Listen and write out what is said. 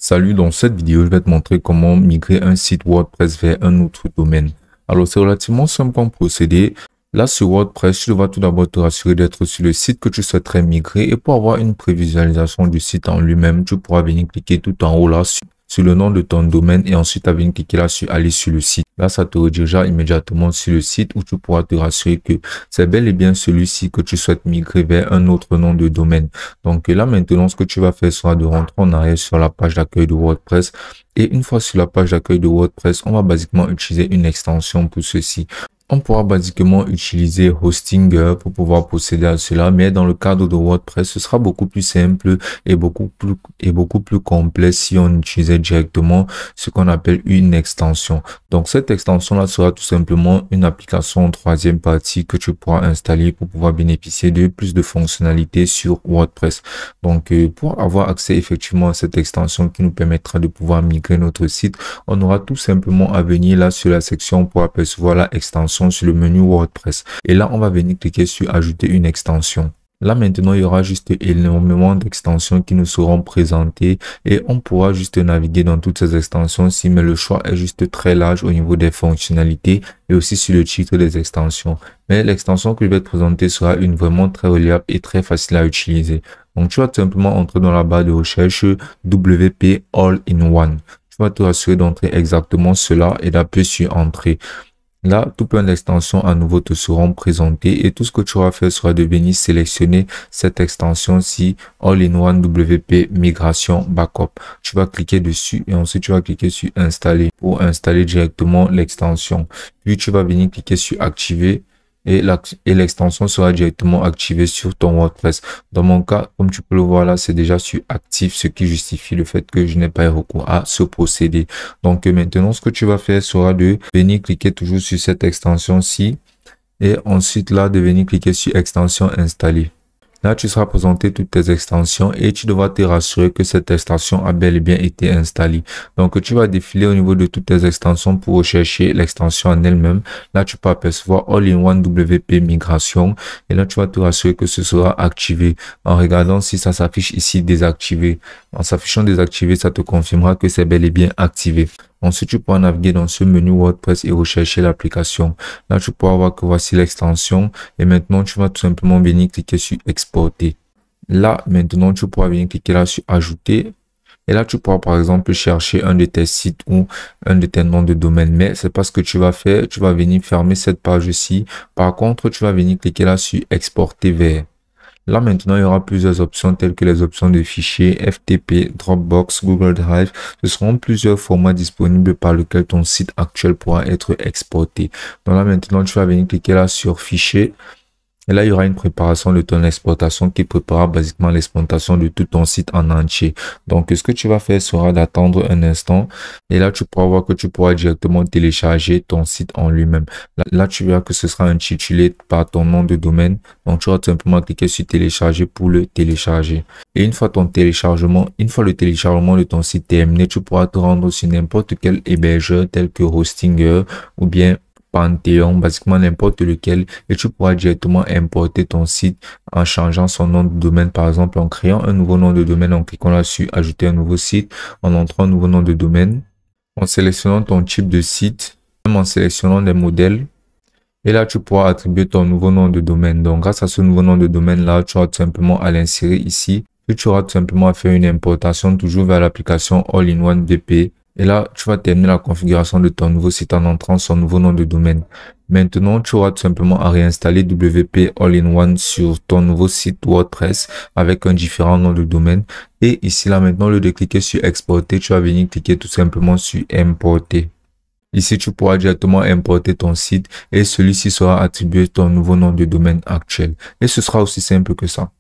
Salut, dans cette vidéo, je vais te montrer comment migrer un site WordPress vers un autre domaine. Alors, c'est relativement simple comme procédé. Là, sur WordPress, tu devras tout d'abord te rassurer d'être sur le site que tu souhaiterais migrer. Et pour avoir une prévisualisation du site en lui-même, tu pourras venir cliquer tout en haut là sur le nom de ton domaine et ensuite venir cliquer là sur aller sur le site. Là, ça te redirigera immédiatement sur le site où tu pourras te rassurer que c'est bel et bien celui-ci que tu souhaites migrer vers un autre nom de domaine. Donc là, maintenant, ce que tu vas faire sera de rentrer en arrière sur la page d'accueil de WordPress. Et une fois sur la page d'accueil de WordPress, on va basiquement utiliser une extension pour ceci. On pourra basiquement utiliser Hostinger pour pouvoir procéder à cela, mais dans le cadre de WordPress, ce sera beaucoup plus simple et beaucoup plus complet si on utilisait directement ce qu'on appelle une extension. Donc, cette extension-là sera tout simplement une application en troisième partie que tu pourras installer pour pouvoir bénéficier de plus de fonctionnalités sur WordPress. Donc, pour avoir accès effectivement à cette extension qui nous permettra de pouvoir migrer notre site, on aura tout simplement à venir là sur la section pour apercevoir la extension sur le menu WordPress. Et là, on va venir cliquer sur ajouter une extension. Là, maintenant, il y aura juste énormément d'extensions qui nous seront présentées et on pourra juste naviguer dans toutes ces extensions-ci, mais le choix est juste très large au niveau des fonctionnalités et aussi sur le titre des extensions. Mais l'extension que je vais te présenter sera une vraiment très reliable et très facile à utiliser. Donc, tu vas tout simplement entrer dans la barre de recherche WP All-in-One. Tu vas te rassurer d'entrer exactement cela et d'appuyer sur Entrée. Là, tout plein d'extensions à nouveau te seront présentées et tout ce que tu auras fait sera de venir sélectionner cette extension-ci All-in-One WP Migration Backup. Tu vas cliquer dessus et ensuite tu vas cliquer sur Installer pour installer directement l'extension. Puis tu vas venir cliquer sur Activer et l'extension sera directement activée sur ton WordPress. Dans mon cas, comme tu peux le voir là, c'est déjà sur actif, ce qui justifie le fait que je n'ai pas eu recours à ce procédé. Donc maintenant, ce que tu vas faire sera de venir cliquer toujours sur cette extension-ci et ensuite là, de venir cliquer sur extension installée. Là, tu seras présenté toutes tes extensions et tu devras te rassurer que cette extension a bel et bien été installée. Donc, tu vas défiler au niveau de toutes tes extensions pour rechercher l'extension en elle-même. Là, tu peux apercevoir All-in-One WP Migration et là, tu vas te rassurer que ce sera activé en regardant si ça s'affiche ici désactivé. En s'affichant désactivé, ça te confirmera que c'est bel et bien activé. Ensuite, tu pourras naviguer dans ce menu WordPress et rechercher l'application. Là, tu pourras voir que voici l'extension. Et maintenant, tu vas tout simplement venir cliquer sur exporter. Là, maintenant, tu pourras venir cliquer là sur ajouter. Et là, tu pourras par exemple chercher un de tes sites ou un de tes noms de domaine. Mais c'est pas ce que tu vas faire. Tu vas venir fermer cette page-ci. Par contre, tu vas venir cliquer là sur exporter vers. Là, maintenant, il y aura plusieurs options telles que les options de fichiers, FTP, Dropbox, Google Drive. Ce seront plusieurs formats disponibles par lesquels ton site actuel pourra être exporté. Donc là, maintenant, tu vas venir cliquer là sur fichier. Et là, il y aura une préparation de ton exportation qui préparera basiquement l'exportation de tout ton site en entier. Donc, ce que tu vas faire sera d'attendre un instant. Et là, tu pourras voir que tu pourras directement télécharger ton site en lui-même. Là, tu verras que ce sera intitulé par ton nom de domaine. Donc, tu vas tout simplement cliquer sur télécharger pour le télécharger. Et une fois le téléchargement de ton site terminé, tu pourras te rendre sur n'importe quel hébergeur tel que Hostinger ou bien Panthéon, basiquement n'importe lequel, et tu pourras directement importer ton site en changeant son nom de domaine, par exemple en créant un nouveau nom de domaine, en cliquant là sur ajouter un nouveau site, en entrant un nouveau nom de domaine, en sélectionnant ton type de site, même en sélectionnant des modèles. Et là, tu pourras attribuer ton nouveau nom de domaine. Donc, grâce à ce nouveau nom de domaine là, tu auras tout simplement à l'insérer ici. Et tu auras tout simplement à faire une importation toujours vers l'application All-in-One WP. Et là, tu vas terminer la configuration de ton nouveau site en entrant son nouveau nom de domaine. Maintenant, tu auras tout simplement à réinstaller WP All-in-One sur ton nouveau site WordPress avec un différent nom de domaine. Et ici, là, maintenant, au lieu de cliquer sur exporter, tu vas venir cliquer tout simplement sur importer. Ici, tu pourras directement importer ton site et celui-ci sera attribué ton nouveau nom de domaine actuel. Et ce sera aussi simple que ça.